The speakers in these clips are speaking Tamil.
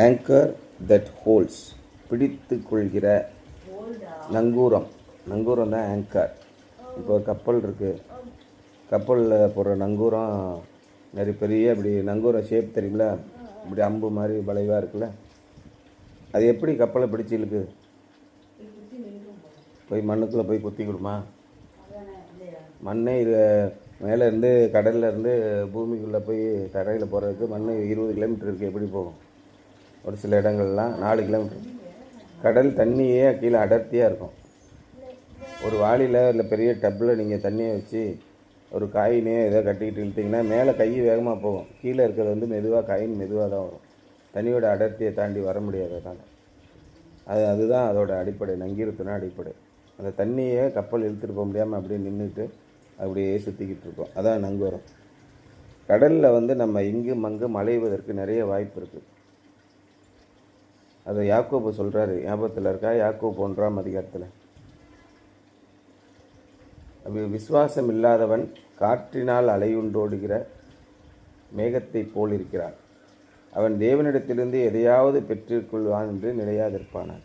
ஆங்கர் தட் ஹோல்ஸ், பிடித்து கொள்கிற நங்கூரம். நங்கூரம் தான் ஆங்கர். இப்போ ஒரு கப்பல் இருக்குது, கப்பலில் போடுற நங்கூரம் நிறைய பெரிய இப்படி நங்கூரம் ஷேப் தெரியுமில, இப்படி அம்பு மாதிரி வளைவாக இருக்குல்ல, அது எப்படி கப்பலை பிடிச்சி இழுக்குது? போய் மண்ணுக்குள்ளே போய் குத்திக்கிடுமா? மண்ணே இது மேலே இருந்து கடலில் இருந்து பூமிக்குள்ளே போய் தரையில் போகிறதுக்கு மண் 20 கிலோமீட்டர் இருக்குது, எப்படி போகும்? ஒரு சில இடங்கள்லாம் 4 கிலோமீட்டர். கடல் தண்ணியே கீழே அடர்த்தியாக இருக்கும். ஒரு வாளியில் இல்லை பெரிய டப்பில் நீங்கள் தண்ணியை வச்சு ஒரு காயினே ஏதோ கட்டிக்கிட்டு இழுத்திங்கன்னா மேலே கை வேகமாக போகும், கீழே இருக்கிறது வந்து மெதுவாக, காயின் மெதுவாக தான் வரும். தண்ணியோட அடர்த்தியை தாண்டி வர முடியாது. அதுதான் அதோட அடிப்படை, நங்கீரத்தின அடிப்படை. அந்த தண்ணியை கப்பல் இழுத்துட்டு போக முடியாமல் அப்படியே நின்றுட்டு அப்படியே சுற்றிக்கிட்டு இருக்கோம், அதான் நங்கூரம். கடலில் வந்து நம்ம இங்கும் அங்கும் அலைவதற்கு நிறைய வாய்ப்பு இருக்குது. அதை யாக்கோபு சொல்கிறாரு, ஞாபகத்தில் இருக்கா? யாக்கோபு 1ஆம் அதிகாரத்தில், விசுவாசம் இல்லாதவன் காற்றினால் அலையுண்டோடுகிற மேகத்தை போல் இருக்கிறான், அவன் தேவனிடத்திலிருந்து எதையாவது பெற்றுக்கொள்வான் என்று நிலையாதிருப்பானான்.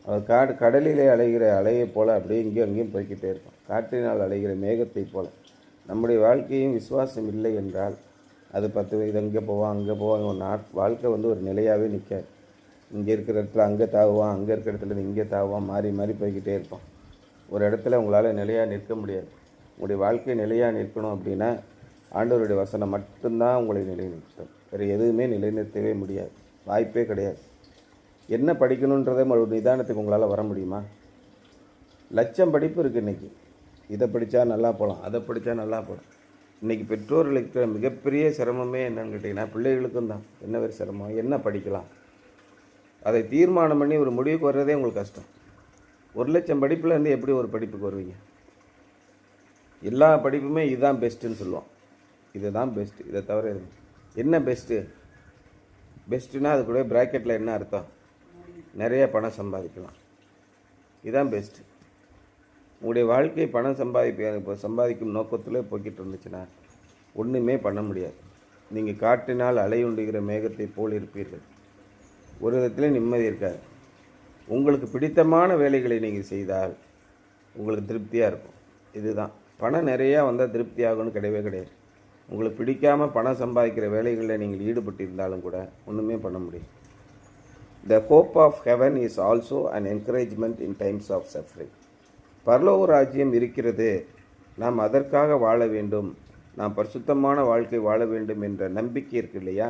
அவன் கடலிலே அலைகிற அலையை போல் அப்படியே இங்கேயும் அங்கேயும் போய்கிட்டே இருப்பான், காற்றினால் அலைகிற மேகத்தை போல். நம்முடைய வாழ்க்கையும் விசுவாசம் இல்லை என்றால் அது 10 இது அங்கே போவான் அங்கே போவான். ஒரு வாழ்க்கை வந்து ஒரு நிலையாகவே நிற்காது. இங்கே இருக்கிற இடத்துல அங்கே தாவுவான், அங்கே இருக்கிற இடத்துல இங்கே தாவுவான், மாறி மாறி போய்கிட்டே இருப்பான். ஒரு இடத்துல உங்களால் நிலையாக நிற்க முடியாது. உங்களுடைய வாழ்க்கை நிலையாக நிற்கணும் அப்படின்னா ஆண்டவருடைய வசனம் மட்டும்தான் உங்களை நிலைநிறுத்தும். வேறு எதுவுமே நிலைநிறுத்தவே முடியாது, வாய்ப்பே கிடையாது. என்ன படிக்கணுன்றதை ஒரு நிதானத்துக்கு உங்களால் வர முடியுமா? லட்சம் படிப்பு இருக்குது இன்றைக்கி. இதை படித்தா நல்லா போகலாம், அதை படித்தா நல்லா போகலாம். இன்றைக்கி பெற்றோர்களுக்கு மிகப்பெரிய சிரமமே என்னன்னு கேட்டிங்கன்னா, பிள்ளைகளுக்கும் தான். என்ன வேறு சிரமம்? என்ன படிக்கலாம், அதை தீர்மானம் பண்ணி ஒரு முடிவுக்கு வர்றதே உங்களுக்கு கஷ்டம். 1,00,000 படிப்பில் இருந்து எப்படி ஒரு படிப்புக்கு வருவீங்க? எல்லா படிப்புமே இதுதான் பெஸ்ட்டுன்னு சொல்லுவோம். இதுதான் பெஸ்ட்டு, இதை தவிர என்ன பெஸ்ட்டு? பெஸ்ட்டுன்னா அது கூட ப்ராக்கெட்டில் என்ன அர்த்தம்? நிறைய பணம் சம்பாதிக்கலாம், இதுதான் பெஸ்ட்டு. உங்களுடைய வாழ்க்கை பணம் சம்பாதிக்கும் நோக்கத்தில் போய்கிட்டு இருந்துச்சுன்னா ஒன்றுமே பண்ண முடியாது. நீங்கள் காற்றினால் அலையுண்டுகிற மேகத்தை போல் இருப்பீர்கள். ஒரு விதத்தில் நிம்மதி இருக்காது. உங்களுக்கு பிடித்தமான வேலைகளை நீங்கள் செய்தால் உங்களுக்கு திருப்தியாக இருக்கும். இதுதான். பணம் நிறையா வந்தால் திருப்தி ஆகும்னு கிடையவே கிடையாது. உங்களுக்கு பிடிக்காமல் பணம் சம்பாதிக்கிற வேலைகளில் நீங்கள் ஈடுபட்டு இருந்தாலும் கூட ஒன்றுமே பண்ண முடியும். The hope of heaven is also an encouragement in times of suffering. பரலோக ராஜ்யம் இருக்கிறது, நாம் அதற்காக வாழ வேண்டும், நாம் பரிசுத்தமான வாழ்க்கை வாழ வேண்டும் என்ற நம்பிக்கை இருக்கு இல்லையா?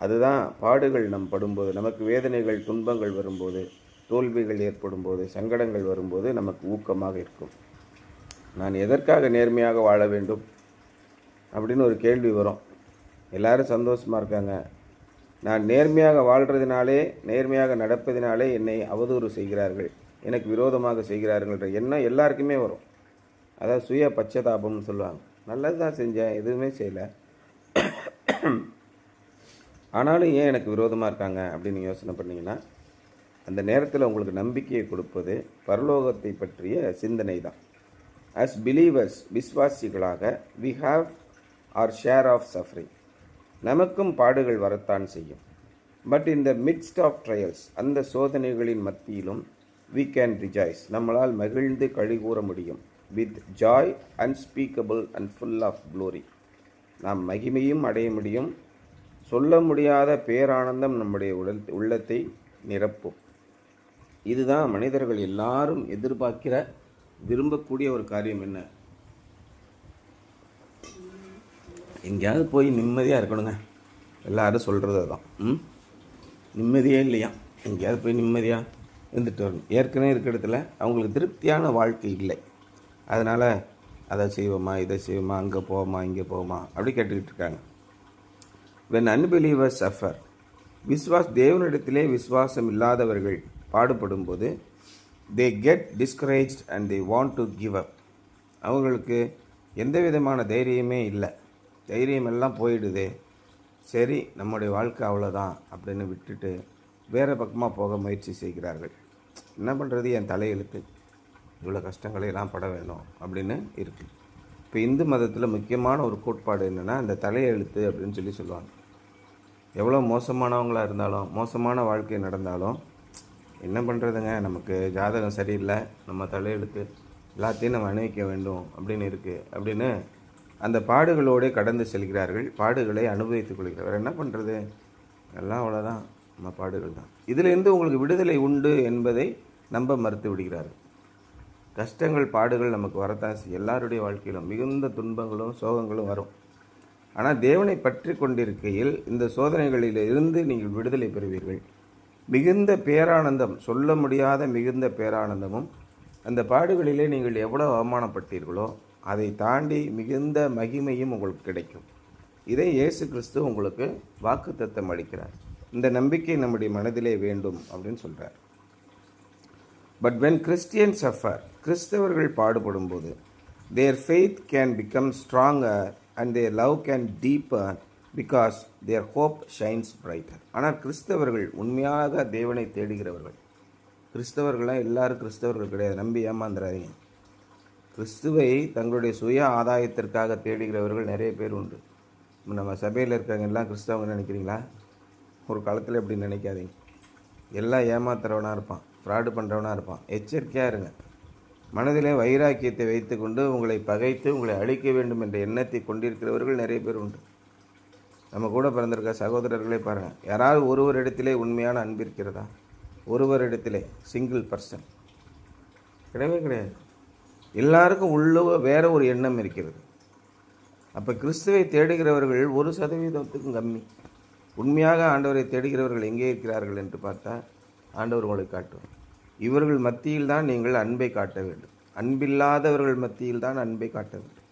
அதுதான் பாடுகள் நம் படும்போது, நமக்கு வேதனைகள் துன்பங்கள் வரும்போது, தோல்விகள் ஏற்படும்போது, சங்கடங்கள் வரும்போது நமக்கு ஊக்கமாக இருக்கும். நான் எதற்காக நேர்மையாக வாழ வேண்டும் அப்படின்னு ஒரு கேள்வி வரும். எல்லாரும் சந்தோஷமாக இருக்காங்க, நான் நேர்மையாக வாழ்கிறதுனாலே, நேர்மையாக நடப்பதினாலே என்னை அவதூறு செய்கிறார்கள், எனக்கு விரோதமாக செய்கிறார்கள்ன்ற எண்ணம் எல்லாருக்குமே வரும். அதாவது சுய பச்சதாபம்னு சொல்லுவாங்க. நல்லது தான் செஞ்சேன், எதுவுமே செய்யலை, ஆனாலும் ஏன் எனக்கு விரோதமாக இருக்காங்க அப்படின்னு யோசனை பண்ணிங்கன்னா, அந்த நேரத்தில் உங்களுக்கு நம்பிக்கையை கொடுப்பது பரலோகத்தை பற்றிய சிந்தனை தான். ஆஸ் பிலீவர்ஸ், விஸ்வாசிகளாக, we have our share of suffering. நமக்கும் பாடுகள் வரத்தான் செய்யும். But in the midst of trials, அந்த சோதனைகளின் மத்தியிலும் we can rejoice, நம்மளால் மகிழ்ந்து கழிகூற முடியும். with joy unspeakable and full of glory, நாம் மகிமையும் அடைய முடியும். சொல்ல முடியாத பேரானந்தம் நம்முடைய உள்ளத்தை நிரப்பும். இதுதான் மனிதர்கள் எல்லாரும் எதிர்பார்க்கிற, விரும்பக்கூடிய ஒரு காரியம். என்ன? எங்கேயாவது போய் நிம்மதியாக இருக்கணுங்க. எல்லோரும் சொல்கிறது தான். நிம்மதியே இல்லையா? எங்கேயாவது போய் நிம்மதியாக இருந்துட்டு வரணும். ஏற்கனவே இருக்கிற இடத்துல அவங்களுக்கு திருப்தியான வாழ்க்கை இல்லை. அதனால் அதை செய்வோமா, இதை செய்வோமா, அங்கே போவோமா, இங்கே போவோமா அப்படி கேட்டுக்கிட்டு இருக்காங்க. when unbelievers suffer, தேவனிடத்திலே விசுவாசம் இல்லாதவர்கள் பாடுபடும் போது they get discouraged and they want to give up. அவங்களுக்கு எந்த விதமான தைரியமே இல்லை, தைரியம் எல்லாம் போயிடுது. சரி, நம்முடைய வாழ்க்கை அவ்வளோதான் அப்படின்னு விட்டுட்டு வேறு பக்கமாக போக முயற்சி செய்கிறார்கள். என்ன பண்ணுறது, என் தலையெழுத்து, இவ்வளோ கஷ்டங்களை எல்லாம் பட வேணும் அப்படின்னு இருக்குது. இப்போ இந்து மதத்தில் முக்கியமான ஒரு கோட்பாடு என்னென்னா, அந்த தலையெழுத்து அப்படின்னு சொல்லுவாங்க. எவ்வளோ மோசமானவங்களாக இருந்தாலும், மோசமான வாழ்க்கை நடந்தாலும், என்ன பண்ணுறதுங்க, நமக்கு ஜாதகம் சரியில்லை, நம்ம தலையெழுத்து எல்லாத்தையும் நம்ம அனுபவிக்க வேண்டும் அப்படின்னு இருக்குது அப்படின்னு அந்த பாடுகளோடு கடந்து செல்கிறார்கள். பாடுகளை அனுபவித்துக் கொள்கிறார். வேறு என்ன பண்ணுறது, எல்லாம் அவ்வளோதான், நம்ம பாடுகள் தான். இதிலிருந்து உங்களுக்கு விடுதலை உண்டு என்பதை நம்ப மறுத்து விடுகிறார்கள். கஷ்டங்கள் பாடுகள் நமக்கு வரத்தான் செய்யும். எல்லாருடைய வாழ்க்கையிலும் மிகுந்த துன்பங்களும் சோகங்களும் வரும். ஆனால் தேவனை பற்றி கொண்டிருக்கையில் இந்த சோதனைகளில் இருந்து நீங்கள் விடுதலை பெறுவீர்கள். மிகுந்த பேரானந்தம், சொல்ல முடியாத மிகுந்த பேரானந்தமும், அந்த பாடுகளிலே நீங்கள் எவ்வளோ அவமானப்பட்டீர்களோ அதை தாண்டி மிகுந்த மகிமையும் உங்களுக்கு கிடைக்கும். இதை இயேசு கிறிஸ்து உங்களுக்கு வாக்குத்தத்தம் அளிக்கிறார். இந்த நம்பிக்கை நம்முடைய மனதிலே வேண்டும் அப்படின்னு சொல்கிறார். பட் வென் கிறிஸ்டியன் சஃபர், கிறிஸ்தவர்கள் பாடுபடும் போது, their faith can become stronger and their love can deeper because their hope shines brighter. ஆனால் கிறிஸ்தவர்கள் உண்மையாக தேவனை தேடுகிறவர்கள், கிறிஸ்தவர்களாக எல்லாரும் கிறிஸ்தவர்கள் கிடையாது, நம்பி ஏமாந்துடாதீங்க. கிறிஸ்துவை தங்களுடைய சுய ஆதாயத்திற்காக தேடுகிறவர்கள் நிறைய பேர் உண்டு. நம்ம சபையில் இருக்கிறவங்க எல்லாம் கிறிஸ்தவங்க நினைக்கிறீங்களா? ஒரு காலத்தில் எப்படி நினைக்காதீங்க. எல்லாம் ஏமாத்துறவனாக இருப்பான், ஃப்ராடு பண்ணுறவனாக இருப்பான். எச்சரிக்கையாக இருங்க. மனதிலே வைராக்கியத்தை வைத்து கொண்டு உங்களை பகைத்து உங்களை அழிக்க வேண்டும் என்ற எண்ணத்தை கொண்டிருக்கிறவர்கள் நிறைய பேர் உண்டு. நம்ம கூட பிறந்திருக்க சகோதரர்களே பாருங்கள், யாராவது ஒருவரிடத்திலே உண்மையான அன்பு இருக்கிறதா? ஒருவரிடத்திலே சிங்கிள் பர்சன் கிடையவே கிடையாது. எல்லாருக்கும் உள்ள வேற ஒரு எண்ணம் இருக்கிறது. அப்போ கிறிஸ்துவை தேடுகிறவர்கள் 1% கம்மி. உண்மையாக ஆண்டவரை தேடுகிறவர்கள் எங்கே இருக்கிறார்கள் என்று பார்த்தா ஆண்டவர் உங்களை காட்டுவார். இவர்கள் மத்தியில் தான் நீங்கள் அன்பை காட்ட வேண்டும். அன்பில்லாதவர்கள் மத்தியில் தான் அன்பை காட்ட வேண்டும்.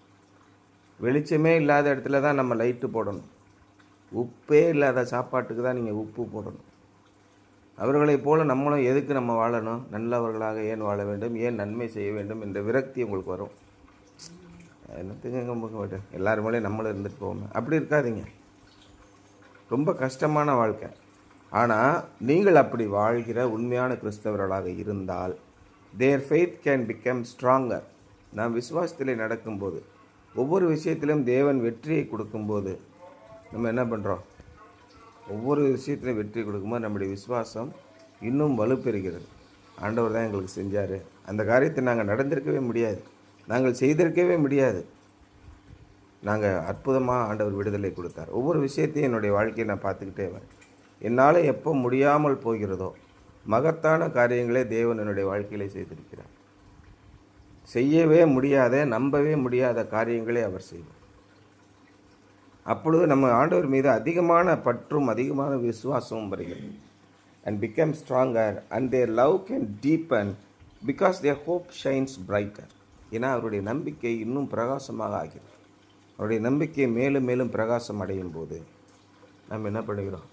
வெளிச்சமே இல்லாத இடத்துல தான் நம்ம லைட்டு போடணும். உப்பே இல்லாத சாப்பாட்டுக்கு தான் நீங்கள் உப்பு போடணும். அவர்களைப் போல நம்மளும் எதுக்கு நம்ம வாழணும்? நல்லவர்களாக ஏன் வாழ வேண்டும், ஏன் நன்மை செய்ய வேண்டும் என்ற விரக்தி உங்களுக்கு வரும். என்னத்துக்கு எல்லாருமே நம்மளும் இருந்துட்டு போவோம், அப்படி இருக்காதீங்க. ரொம்ப கஷ்டமான வாழ்க்கை. ஆனால் நீங்கள் அப்படி வாழ்கிற உண்மையான கிறிஸ்தவர்களாக இருந்தால் தேர் ஃபெய்த் கேன் பிகம் ஸ்ட்ராங்கர். நாம் விசுவாசத்திலே நடக்கும்போது, ஒவ்வொரு விஷயத்திலும் தேவன் வெற்றியை கொடுக்கும்போது நம்ம என்ன பண்ணுறோம்? ஒவ்வொரு விஷயத்திலும் வெற்றி கொடுக்கும்போது நம்முடைய விசுவாசம் இன்னும் வலுப்பெறுகிறது. ஆண்டவர் தான் எங்களுக்கு செஞ்சார், அந்த காரியத்தை நாங்கள் நடந்திருக்கவே முடியாது, நாங்கள் செய்திருக்கவே முடியாது, நாங்கள் அற்புதமாக ஆண்டவர் விடுதலை கொடுத்தார். ஒவ்வொரு விஷயத்தையும் என்னுடைய வாழ்க்கையை நான் பார்த்துக்கிட்டே வரேன். என்னால் எப்போ முடியாமல் போகிறதோ மகத்தான காரியங்களே தேவன் என்னுடைய வாழ்க்கையிலே செய்திருக்கிறார். செய்யவே முடியாத, நம்பவே முடியாத காரியங்களே அவர் செய்வார். அப்பொழுது நம்ம ஆண்டவர் மீது அதிகமான பற்றும் அதிகமான விசுவாசமும் வருகிறது. And become stronger and their love can deepen because their hope shines brighter. ஏன்னா அவருடைய நம்பிக்கை இன்னும் பிரகாசமாக ஆகிறது. அவருடைய நம்பிக்கை மேலும் மேலும் பிரகாசம் அடையும் போது நம்ம என்ன பண்ணுகிறோம்?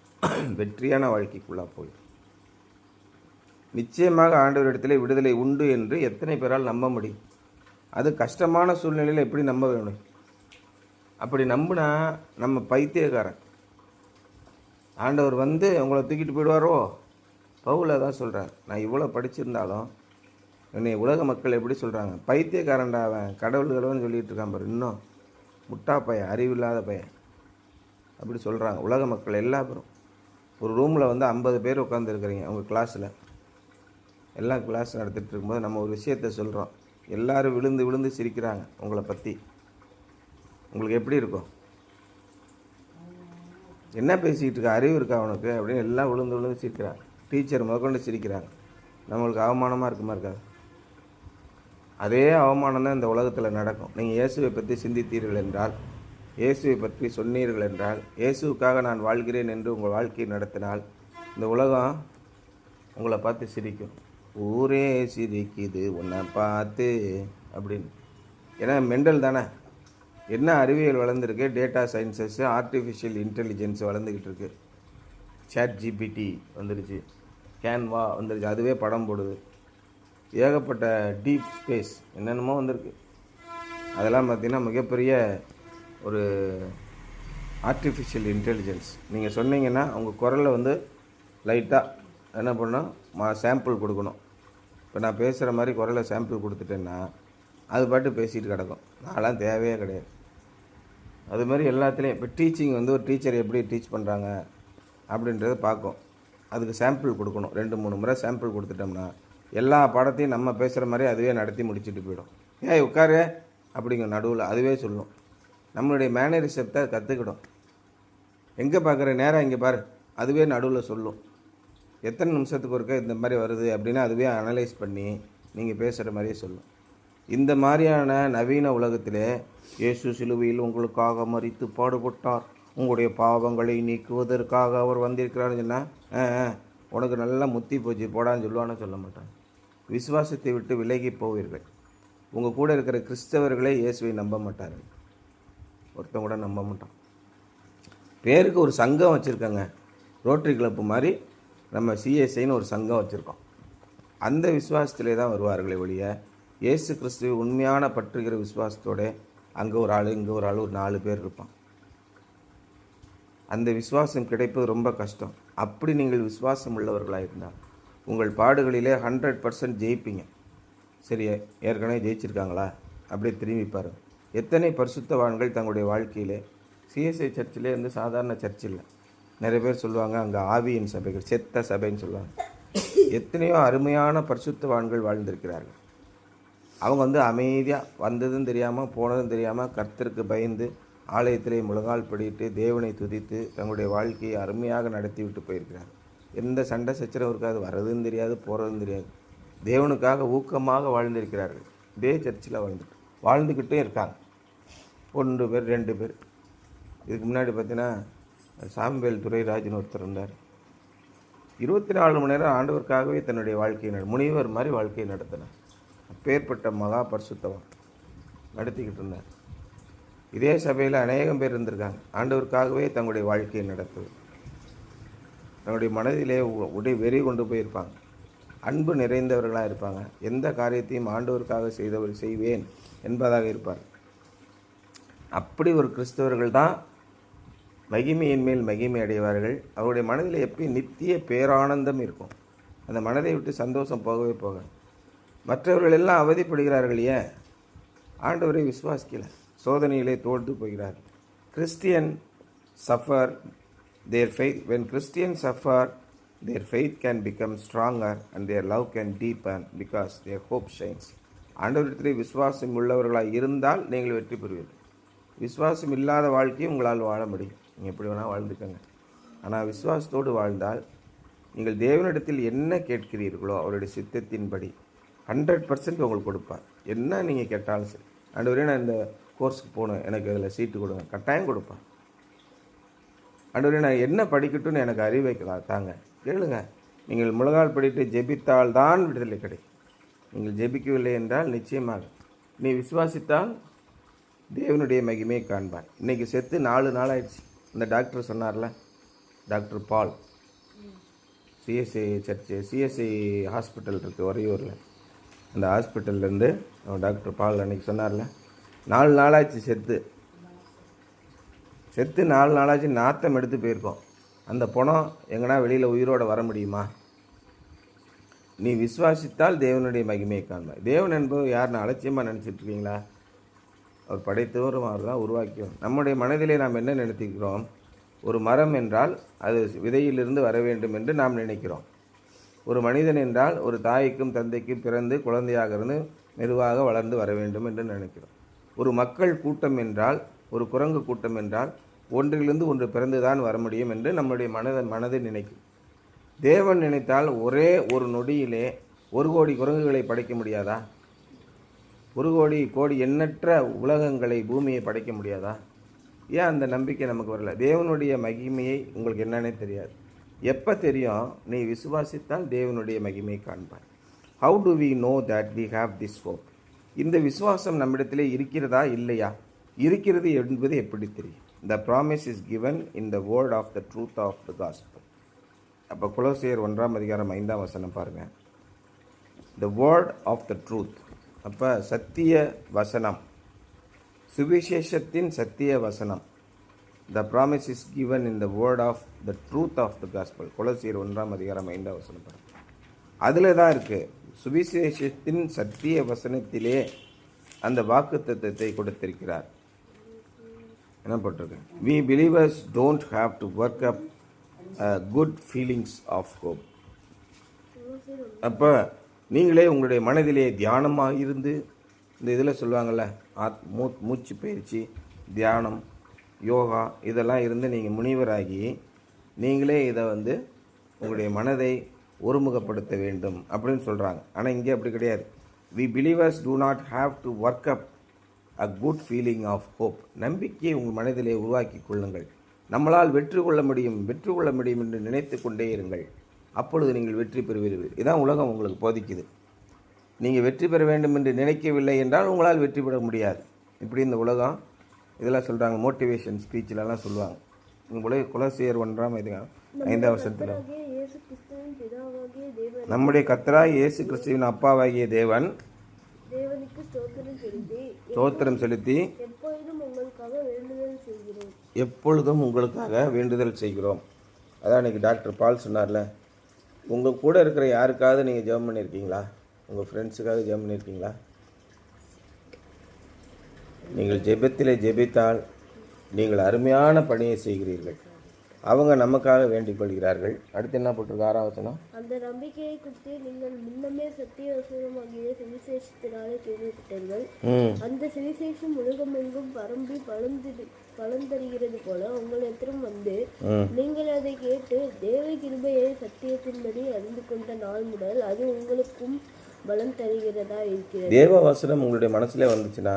வெற்றியான வாழ்க்கைக்குள்ளாக போய் நிச்சயமாக ஆண்டவரிடத்தில் விடுதலை உண்டு என்று எத்தனை பேரால் நம்ப முடியும்? அது கஷ்டமான சூழ்நிலையில் எப்படி நம்ப வேணும்? அப்படி நம்பினா நம்ம பைத்தியக்காரன். ஆண்டவர் வந்து உங்களை தூக்கிட்டு போயிடுவாரோ? பவுல் தான் சொல்கிறார். நான் இவ்வளோ படிச்சிருந்தாலும் என்னை உலக மக்கள் எப்படி சொல்கிறாங்க? பைத்தியக்காரன்டா அவன், கடவுள்களவன்னு சொல்லிகிட்டு இருக்கான் பாரு, இன்னும் முட்டா பையன், அறிவில்லாத பையன் அப்படி சொல்கிறாங்க உலக மக்கள் எல்லா பேரும். ஒரு ரூமில் வந்து 50 பேர் உட்காந்துருக்குறீங்க அவங்க கிளாஸில், எல்லாம் கிளாஸ் நடத்திட்டு இருக்கும்போது நம்ம ஒரு விஷயத்த சொல்கிறோம், எல்லோரும் விழுந்து விழுந்து சிரிக்கிறாங்க உங்களை பற்றி. உங்களுக்கு எப்படி இருக்கும்? என்ன பேசிக்கிட்டு இருக்க, அறிவு இருக்கா அவனுக்கு அப்படின்னு எல்லாம் விழுந்து விழுந்து சிரிக்கிறாங்க. டீச்சர் முதற்கொண்டு சிரிக்கிறாங்க. நம்மளுக்கு அவமானமாக இருக்குமா இருக்காது? அதே அவமானம் தான் இந்த உலகத்தில் நடக்கும். நீங்கள் இயேசுவை பற்றி சிந்தித்தீர்கள் என்றால், இயேசுவை பற்றி சொன்னீர்கள் என்றால், இயேசுவுக்காக நான் வாழ்கிறேன் என்று உங்கள் வாழ்க்கையை நடத்தினால் இந்த உலகம் உங்களை பார்த்து சிரிக்கும். ஊரே சிரிக்குது உன்னை பார்த்து அப்படின்னு. ஏன்னா மெண்டல் தானே. என்ன அறிவியல் வளர்ந்துருக்கு, டேட்டா சயின்சஸ், ஆர்டிஃபிஷியல் இன்டெலிஜென்ஸ் வளர்ந்துக்கிட்டு இருக்கு. ChatGPT வந்துடுச்சு, கேன்வா வந்துடுச்சு, அதுவே படம் போடுது. ஏகப்பட்ட டீப் ஸ்பேஸ் என்னென்னமோ வந்திருக்கு. அதெல்லாம் பார்த்திங்கன்னா மிகப்பெரிய ஒரு ஆர்டிஃபிஷியல் இன்டெலிஜென்ஸ். நீங்கள் சொன்னீங்கன்னா அவங்க குரலை வந்து லைட்டாக என்ன பண்ணணும், சாம்பிள் கொடுக்கணும். இப்போ நான் பேசுகிற மாதிரி குரலை சாம்பிள் கொடுத்துட்டேன்னா அது பாட்டு பேசிகிட்டு கிடக்கும். நான்லாம் தேவையே கிடையாது. அது மாதிரி எல்லாத்துலேயும் இப்போ டீச்சிங் வந்து ஒரு டீச்சர் எப்படி டீச் பண்ணுறாங்க, அப்படின்றத பார்க்கும். அதுக்கு சாம்பிள் கொடுக்கணும். 2-3 முறை சாம்பிள் கொடுத்துட்டோம்னா எல்லா பாடத்தையும் நம்ம பேசுகிற மாதிரி அதுவே நடத்தி முடிச்சுட்டு போயிடும். ஏய் உட்காரு அப்படிங்க நடுவில் அதுவே சொல்லும். நம்மளுடைய மேனரிசத்தை கற்றுக்கிடும். எங்கே பார்க்குற நேராக இங்கே பாரு, அதுவே நடுவில் சொல்லும். எத்தனை நிமிஷத்துக்கு ஒருக்க இந்த மாதிரி வருது அப்படின்னு அதுவே அனலைஸ் பண்ணி நீங்கள் பேசுகிற மாதிரியே சொல்லும். இந்த மாதிரியான நவீன உலகத்திலே இயேசு சிலுவையில் உங்களுக்காக மரித்து பாடுபட்டார், உங்களுடைய பாவங்களை நீக்குவதற்காக அவர் வந்திருக்கிறான்னு சொன்னால் உனக்கு நல்லா முத்தி போச்சு போடான்னு சொல்லுவான்னு சொல்ல மாட்டான். விசுவாசத்தை விட்டு விலகி போவீர்கள். உங்கள் கூட இருக்கிற கிறிஸ்தவர்களே இயேசுவை நம்ப மாட்டார்கள். ஒருத்தன் கூட நம்ப மாட்டான். பேருக்கு ஒரு சங்கம் வச்சுருக்காங்க. ரோட்டரி கிளப்பு மாதிரி நம்ம சிஎஸ்ஐன்னு ஒரு சங்கம் வச்சுருக்கோம். அந்த விசுவாசத்திலே தான் வருவார்களே ஒழிய இயேசு கிறிஸ்துவை உண்மையான பற்றுகிற விசுவாசத்தோட அங்கே ஒரு ஆள் இங்கே ஒரு ஆள் ஒரு 4 பேர் இருப்பான். அந்த விசுவாசம் கிடைப்பது ரொம்ப கஷ்டம். அப்படி நீங்கள் விசுவாசம் உள்ளவர்களாக இருந்தால் உங்கள் பாடுகளிலே 100% ஜெயிப்பீங்க. சரி, ஏற்கனவே ஜெயிச்சிருக்காங்களா அப்படியே திரும்பி பாருங்கள். எத்தனை பரிசுத்தவான்கள் தங்களுடைய வாழ்க்கையிலே சிஎஸ்ஐ சர்ச்சிலே இருந்து சாதாரண சர்ச் இல்லை. நிறைய பேர் சொல்லுவாங்க அங்கே ஆவியின் சபைகள், செத்த சபைன்னு சொல்லுவாங்க. எத்தனையோ அருமையான பரிசுத்தவான்கள் வாழ்ந்திருக்கிறார்கள். அவங்க அமைதியாக வந்ததும் தெரியாமல் போனதும் தெரியாமல் கர்த்தருக்கு பயந்து ஆலயத்திலே முழங்கால் படிட்டு தேவனை துதித்து தங்களுடைய வாழ்க்கையை அருமையாக நடத்தி விட்டு போயிருக்கிறார். எந்த சண்டை சச்சரவும் இருக்காது, வர்றதும் தெரியாது போகிறதும் தெரியாது. தேவனுக்காக ஊக்கமாக வாழ்ந்திருக்கிறார்கள். இதே சர்ச்சில் வாழ்ந்துக்கிட்டே இருக்காங்க. 1 பேர் 2 பேர். இதுக்கு முன்னாடி பார்த்தீங்கன்னா சாம்பேல் துரைராஜ்னு ஒருத்தர் இருந்தார். 24 மணி நேரம் ஆண்டவருக்காகவே தன்னுடைய வாழ்க்கையை முனிவர் மாதிரி வாழ்க்கையை நடத்தினார். அப்பேற்பட்ட மகா பரிசுத்தவன் நடத்திக்கிட்டு இருந்தார். இதே சபையில் அநேகம் பேர் இருந்திருக்காங்க. ஆண்டவருக்காகவே தங்களுடைய வாழ்க்கையை நடத்துவது. தங்களுடைய மனதிலே வெறி கொண்டு போயிருப்பாங்க. அன்பு நிறைந்தவர்களாக இருப்பாங்க. எந்த காரியத்தையும் ஆண்டவருக்காக செய்வேன் என்பதாக இருப்பார். அப்படி ஒரு கிறிஸ்தவர்கள் தான் மகிமையின் மேல் மகிமை அடைவார்கள். அவருடைய மனதில் எப்பயும் நித்திய பேரானந்தம் இருக்கும். அந்த மனதை விட்டு சந்தோஷம் போகவே போக. மற்றவர்கள் எல்லாம் அவதிப்படுகிறார்கள். ஏன்? ஆண்டவரை விசுவாசிக்கல, சோதனையிலே தோல்ந்து போகிறார்கள். Christian suffer their faith. When Christians suffer, their faith can become stronger and their love can deepen because their hope shines. ஆண்டவரிடத்திலே விசுவாசம் உள்ளவர்களாக இருந்தால் நீங்கள் வெற்றி பெறுவீர்கள். விசுவாசம் இல்லாத வாழ்க்கையை உங்களால் வாழ முடியும். நீங்கள் எப்படி வேணால் வாழ்ந்துக்கங்க. ஆனால் விசுவாசத்தோடு வாழ்ந்தால் நீங்கள் தேவனிடத்தில் என்ன கேட்கிறீர்களோ அவருடைய சித்தத்தின்படி 100% உங்களுக்கு கொடுப்பார். என்ன நீங்கள் கேட்டாலும் சரி, ஆண்டவரே நான் இந்த கோர்ஸுக்கு போகணும், எனக்கு அதில் சீட்டு கொடுங்க, கட்டாயம் கொடுப்பார். ஆண்டவரே நான் என்ன படிக்கட்டும்னு எனக்கு அறிவை தாங்க, கேளுங்க. நீங்கள் முழங்கால் படித்து ஜெபித்தால் தான் விடுதலை கிடைக்கும். நீங்கள் ஜெபிக்கவில்லை என்றால் நிச்சயமாக நீ விசுவாசித்தால் தேவனுடைய மகிமையை காண்பார். இன்றைக்கி செத்து 4 நாள் ஆயிடுச்சு. அந்த டாக்டர் சொன்னார்ல, டாக்டர் பால், சிஎஸ்ஐ சர்ச்சு, சிஎஸ்ஐ ஹாஸ்பிட்டல் இருக்குது உறையூரில். அந்த ஹாஸ்பிட்டல்லேருந்து டாக்டர் பால் அன்றைக்கி சொன்னார்ல, 4 நாளாச்சு செத்து 4 நாளாச்சு நாத்தம் எடுத்து போயிருக்கோம். அந்த பணம் எங்கன்னா வெளியில் உயிரோடு வர முடியுமா? நீ விசுவாசித்தால் தேவனுடைய மகிமையை காண்பாய். தேவன் என்பது யாருன்னு அலட்சியமாக நினச்சிட்ருக்கீங்களா? அவர் படைத்தவரும் அவர் தான் உருவாக்கியோம். நம்முடைய மனதிலே நாம் என்ன நினைத்திருக்கிறோம்? ஒரு மரம் என்றால் அது விதையிலிருந்து வர வேண்டும் என்று நாம் நினைக்கிறோம். ஒரு மனிதன் என்றால் ஒரு தாய்க்கும் தந்தைக்கும் பிறந்து குழந்தையாக இருந்து மெதுவாக வளர்ந்து வர வேண்டும் என்று நினைக்கிறோம். ஒரு மக்கள் கூட்டம் என்றால், ஒரு குரங்கு கூட்டம் என்றால் ஒன்றிலிருந்து ஒன்று பிறந்து தான் வர முடியும் என்று நம்முடைய மனதை நினைக்கும். தேவன் நினைத்தால் ஒரே ஒரு நொடியிலே 1 கோடி குரங்குகளை படைக்க முடியாதா? 1 கோடி எண்ணற்ற உலகங்களை, பூமியை படைக்க முடியாதா? ஏன் அந்த நம்பிக்கை நமக்கு வரல? தேவனுடைய மகிமையை உங்களுக்கு என்னன்னே தெரியாது. எப்போ தெரியும்? நீ விசுவாசித்தால் தேவனுடைய மகிமையை காண்பாய். How do we know that we have this hope? இந்த விசுவாசம் நம்மிடத்திலே இருக்கிறதா இல்லையா? இருக்கிறது என்பது எப்படி தெரியும்? The promise is given in the word of the truth of the gospel. அப்போ கொலோசியர் 1:5 பாருங்கள். The word of the truth. அப்போ சத்திய வசனம், சுவிசேஷத்தின் சத்திய வசனம். The promise is given in the word of the truth of the gospel. கொலோசியர் 1:5 பாருங்கள். அதில் தான் இருக்குது. சுவிசேஷத்தின் சத்திய வசனத்திலே அந்த வாக்குத்தத்தத்தை கொடுத்திருக்கிறார். என்ன போட்டிருக்கு? We believers don't have to work up good feelings of hope. அப்போ நீங்களே உங்களுடைய மனதிலே தியானமாக இருந்து, இந்த இதில் சொல்லுவாங்கள்ல மூச்சு பயிற்சி, தியானம், யோகா இதெல்லாம் இருந்து நீங்கள் முனிவராகி நீங்களே இதை உங்களுடைய மனதை ஒருமுகப்படுத்த வேண்டும் அப்படின்னு சொல்கிறாங்க. ஆனால் இங்கே அப்படி கிடையாது. We believers do not have to work up a good feeling of hope. நம்பிக்கையை உங்கள் மனதிலே உருவாக்கி கொள்ளுங்கள். நம்மளால் வெற்றி கொள்ள முடியும் என்று நினைத்து கொண்டே இருங்கள். அப்பொழுது நீங்கள் வெற்றி பெறுவீர்கள். இதான் உலகம் உங்களுக்கு போதிக்குது. நீங்கள் வெற்றி பெற வேண்டும் என்று நினைக்கவில்லை என்றால் உங்களால் வெற்றி பெற முடியாது. இப்படி இந்த உலகம் இதெல்லாம் சொல்கிறாங்க. மோட்டிவேஷன் ஸ்பீச்சிலலாம் சொல்லுவாங்க. உங்களுடைய கொலோசியர் 1:5 நம்முடைய கர்த்தராகிய இயேசு கிறிஸ்துவின் அப்பாவாகிய தேவனுக்கு ஸ்தோத்திரம் செலுத்தி எப்பொழுதும் உங்களுக்காக வேண்டுதல் செய்கிறோம். அதான் இன்னைக்கு டாக்டர் பால் சொன்னார்ல, உங்கள் கூட இருக்கிற யாருக்காவது நீங்கள் ஜெபம் பண்ணியிருக்கீங்களா? உங்கள் ஃப்ரெண்ட்ஸுக்காக ஜெபம் பண்ணியிருக்கீங்களா? நீங்கள் ஜெபத்திலே ஜெபித்தால் நீங்கள் அருமையான பணியை செய்கிறீர்கள். அவங்க நமக்காக வேண்டிக் கொள்கிறார்கள். அடுத்து என்ன போட்டிருக்கு? 6ஆம் வசனம். அந்த நம்பிக்கையை குறித்து நீங்கள் முன்னமே சத்திய வசனமாகிய சுவிசேஷத்தினாலே கேள்விப்பட்டீர்கள். அந்த சுவிசேஷம் உலகமெங்கும் பரம்பி பலந்தருகிறது போல உங்களிடத்திலும் வந்து நீங்கள் அதை கேட்டு தேவ கிருபையை சத்தியத்தின்படி அறிந்து கொண்ட நாள் முதல் அது உங்களுக்கும் பலம் தருகிறதா இருக்கிறது. தேவ வசனம் உங்களுடைய மனசுல வந்துச்சுன்னா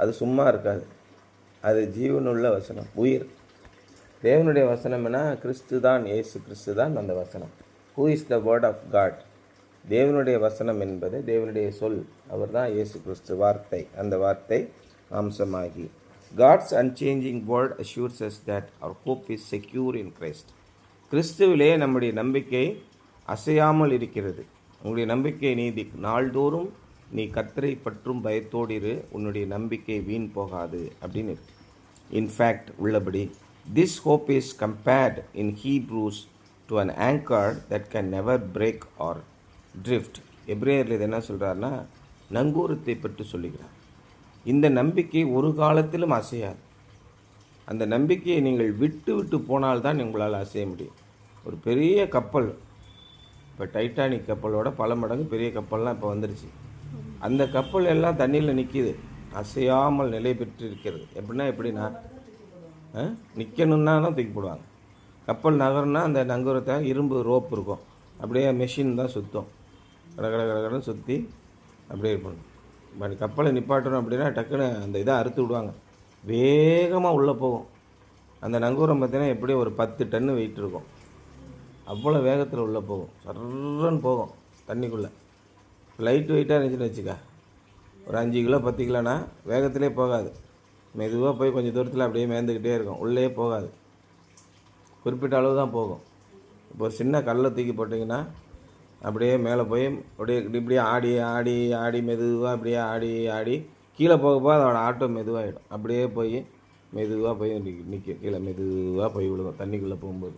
அது சும்மா இருக்காது. அது ஜீவனுள்ள வசனம், உயிர். தேவனுடைய வசனம்னா கிறிஸ்து தான், இயேசு கிறிஸ்து தான் அந்த வசனம். Who is the word of God? தேவனுடைய வசனம் என்பது தேவனுடைய சொல். அவர் தான் இயேசு கிறிஸ்து, வார்த்தை. அந்த வார்த்தை அம்சமாகி God's unchanging word assures us that our hope is secure in Christ. கிறிஸ்துவிலே நம்முடைய நம்பிக்கை அசையாமல் இருக்கிறது. உங்களுடைய நம்பிக்கை நீதி. நாள்தோறும் நீ கர்த்தரை பற்றும் பயத்தோடு இரு, உன்னுடைய நம்பிக்கை வீண் போகாது அப்படின்னு இருக்கு. இன்ஃபேக்ட் உள்ளபடி this hope is compared in Hebrews to an anchor that can never break or drift. எபிரேயரில் இது என்ன சொல்கிறாருன்னா, நங்கூரத்தை பற்றி சொல்லுகிறார். இந்த நம்பிக்கை ஒரு காலத்திலும் அசையாது. அந்த நம்பிக்கையை நீங்கள் விட்டு போனால்தான் உங்களால் அசைய முடியும். ஒரு பெரிய கப்பல், இப்போ டைட்டானிக் கப்பலோட பல மடங்கு பெரிய கப்பல்லாம் இப்போ வந்துருச்சு. அந்த கப்பல் எல்லாம் தண்ணியில் நிற்கிது, அசையாமல் நிலை பெற்று இருக்கிறது. எப்படின்னா நிற்கணுன்னா தான் தூக்கி போடுவாங்க. கப்பல் நகர்னா அந்த நங்கூரத்தை இரும்பு ரோப் இருக்கும், அப்படியே மெஷின் தான் சுற்றும், கடை சுற்றி அப்படியே இருக்கணும். பட் கப்பலை நிப்பாட்டணும் அப்படின்னா டக்குன்னு அந்த இதை அறுத்து விடுவாங்க, வேகமாக உள்ளே போகும். அந்த நங்கூரம் பார்த்தீங்கன்னா எப்படியும் ஒரு 10 டன்னு வெயிட் இருக்கும். அவ்வளோ வேகத்தில் உள்ளே போகும், சர்றன்னு போகும் தண்ணிக்குள்ளே. லைட் வெயிட்டாக இருந்துச்சுன்னு வச்சுக்க, ஒரு 5 கிலோ 10 கிலோனா வேகத்திலே போகாது. மெதுவாக போய் கொஞ்சம் தூரத்தில் அப்படியே மேந்துக்கிட்டே இருக்கும், உள்ளே போகாது, குறிப்பிட்ட அளவு தான் போகும். இப்போ ஒரு சின்ன கல்லை தூக்கி போட்டிங்கன்னா அப்படியே மேலே போய் இப்படியே ஆடி மெதுவாக அப்படியே ஆடி கீழே போக அதோட ஆட்டோ மெதுவாகிடும். அப்படியே போய் மெதுவாக போய் நிற்கும், கீழே மெதுவாக போய் விழுகும் தண்ணிக்குள்ளே போகும்போது.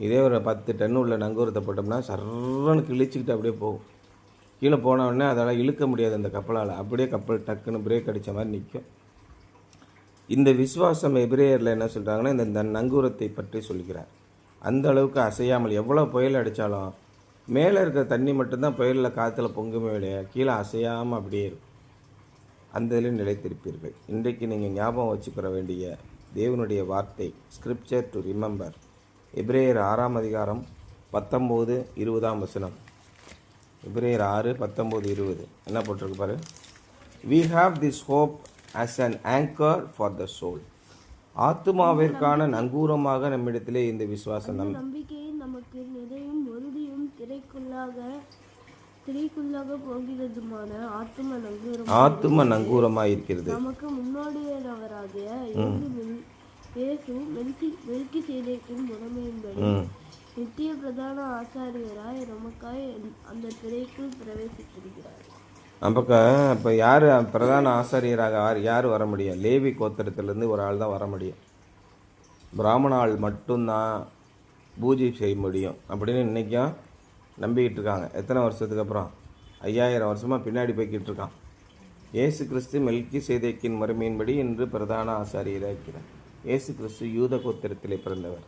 இதே ஒரு 10 டன்னு உள்ள நங்கூரத்தை போட்டோம்னா சர்றன்னு கிழிச்சிக்கிட்டு அப்படியே போகும். கீழே போனவுடனே அதெல்லாம் இழுக்க முடியாது அந்த கப்பலால். அப்படியே கப்பல் டக்குன்னு பிரேக் அடித்த மாதிரி நிற்கும். இந்த விசுவாசம் எபிரேயரில் என்ன சொல்கிறாங்கன்னா, இந்த நங்கூரத்தை பற்றி சொல்கிறார். அந்த அளவுக்கு அசையாமல், எவ்வளோ புயல் அடித்தாலும் மேலே இருக்கிற தண்ணி மட்டும்தான் புயலில் காற்றுல பொங்குமே இல்லையா, கீழே அசையாமல் அப்படியே இருக்கும். அந்த இதில் நிலைத்திருப்பீர்கள். இன்றைக்கு நீங்கள் ஞாபகம் வச்சுக்கிற வேண்டிய தேவனுடைய வார்த்தை, ஸ்கிரிப்சர் டு ரிமெம்பர், எபிரேயர் 6ஆம் அதிகாரம் 19-20 வசனம். எபிரேயர் 6:19-20 என்ன போட்டிருக்கு பாரு. We have this hope as an anchor for the soul. ஆத்துமாவிற்கான நங்கூரமாக நம்மிடத்திலே இந்த விசுவாசம் நம்பிக்கையை நமக்கு நிறையும் உறுதியும் திரைக்குள்ளாக போகிறதுமான ஆத்தும நங்கூரமாக இருக்கிறது. நமக்கு முன்னோடியானவராகிய இயேசு மெல்கிசேதேக்கின் முறைமையின்படி நித்திய பிரதான ஆசாரியராய் நமக்காய் அந்த திரைக்குள் பிரவேசித்திருக்கிறார். இப்போ யார் பிரதான ஆசாரியராக யார் வர முடியும்? லேவி கோத்திரத்திலேருந்து ஒரு ஆள் தான் வர முடியும். பிராமண ஆள் மட்டும்தான் பூஜை செய்ய முடியும் அப்படின்னு இன்றைக்கும் நம்பிக்கிட்டு இருக்காங்க. எத்தனை வருஷத்துக்கு அப்புறம்? 5000 வருஷமாக பின்னாடி போய்கிட்டு இருக்கான். இயேசு கிறிஸ்து மெல்கிசேதேக்கின் முறைமையின்படி இன்று பிரதான ஆசாரியராக இருக்கிறார். இயேசு கிறிஸ்து யூத கோத்திரத்திலே பிறந்தவர்.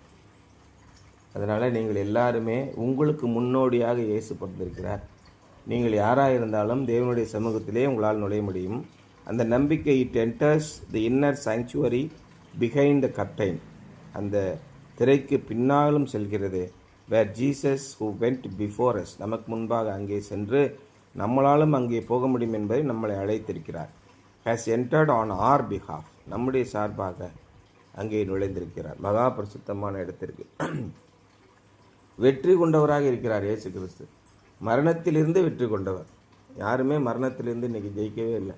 அதனால் நீங்கள் எல்லாருமே உங்களுக்கு முன்னோடியாக இயேசு பிறந்திருக்கிறார். நீங்கள் யாராக இருந்தாலும் தேவனுடைய சமூகத்திலே உங்களால் நுழைய முடியும். அந்த நம்பிக்கை it enters the inner sanctuary behind the curtain. அந்த திரைக்கு பின்னாலும் செல்கிறது. Where Jesus who went before us, நமக்கு முன்பாக அங்கே சென்று நம்மளாலும் அங்கே போக முடியும் என்பதை நம்மளை அழைத்திருக்கிறார். Has entered on our behalf, நம்முடைய சார்பாக அங்கே நுழைந்திருக்கிறார் மகா பரிசுத்தமான இடத்திற்கு. வெற்றி கொண்டவராக இருக்கிறார் இயேசு கிறிஸ்து. மரணத்திலிருந்து வெற்றி கொண்டவர். யாருமே மரணத்திலிருந்து இன்றைக்கி ஜெயிக்கவே இல்லை.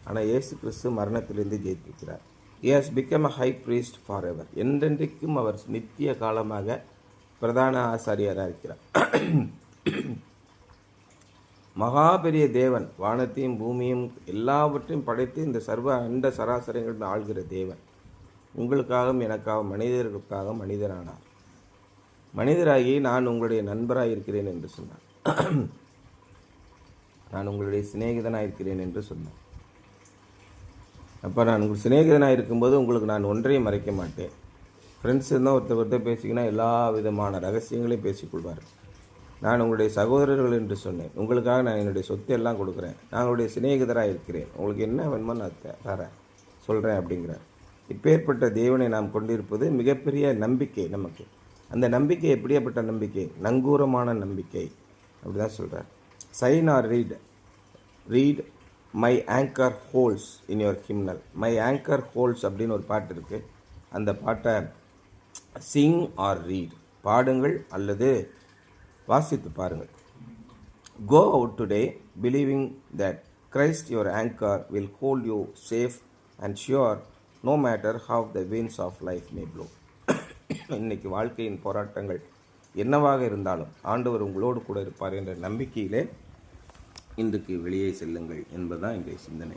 ஆனால் இயேசு கிறிஸ்து மரணத்திலிருந்து ஜெயித்திருக்கிறார். He has become a high priest forever. என்றென்றைக்கும் அவர் நித்திய காலமாக பிரதான ஆசாரியராக இருக்கிறார். மகா பெரிய தேவன், வானத்தையும் பூமியும் எல்லாவற்றையும் படைத்து இந்த சர்வ அண்ட சராசரங்கள் ஆள்கிற தேவன் உங்களுக்காகவும் எனக்காகவும் மனிதர்களுக்காக மனிதரானார். மனிதராகி நான் உங்களுடைய நண்பராக இருக்கிறேன் என்று சொன்னார். நான் உங்களுடைய சிநேகிதனாக இருக்கிறேன் என்று சொன்னார். அப்போ நான் உங்கள் சிநேகிதனாக இருக்கும்போது உங்களுக்கு நான் ஒன்றையும் மறைக்க மாட்டேன். ஃப்ரெண்ட்ஸ் இருந்தால் ஒருத்தர் பேசிக்கினா எல்லா விதமான ரகசியங்களையும் பேசிக்கொள்வார். நான் உங்களுடைய சகோதரர்கள் என்று சொன்னேன். உங்களுக்காக நான் என்னுடைய சொத்து எல்லாம் கொடுக்குறேன். நான் உங்களுடைய சிநேகிதராக இருக்கிறேன். உங்களுக்கு என்ன வேணுமோ நான் தரேன் சொல்கிறேன் அப்படிங்கிறார். இப்பேற்பட்ட தேவனை நாம் கொண்டிருப்பது மிகப்பெரிய நம்பிக்கை நமக்கு. அந்த நம்பிக்கை எப்படியாப்பட்ட நம்பிக்கை? நங்கூரமான நம்பிக்கை. அப்படி தான் சொல்கிறார். Sing or read my anchor holds in your hymnal. My anchor holds அப்படின்னு ஒரு பாட்டு இருக்குது. அந்த பாட்டை சிங் ஆர் ரீட், பாடுங்கள் அல்லது வாசித்து பாருங்கள். Go out today believing that Christ your anchor will hold you safe and sure no matter how the winds of life may blow. இன்னைக்கு வாழ்க்கையின் போராட்டங்கள் என்னவாக இருந்தாலும் ஆண்டவர் உங்களோடு கூட இருப்பார் என்ற நம்பிக்கையிலே இன்றைக்கு வெளியே செல்லுங்கள் என்பதுதான் இன்றைய சிந்தனை.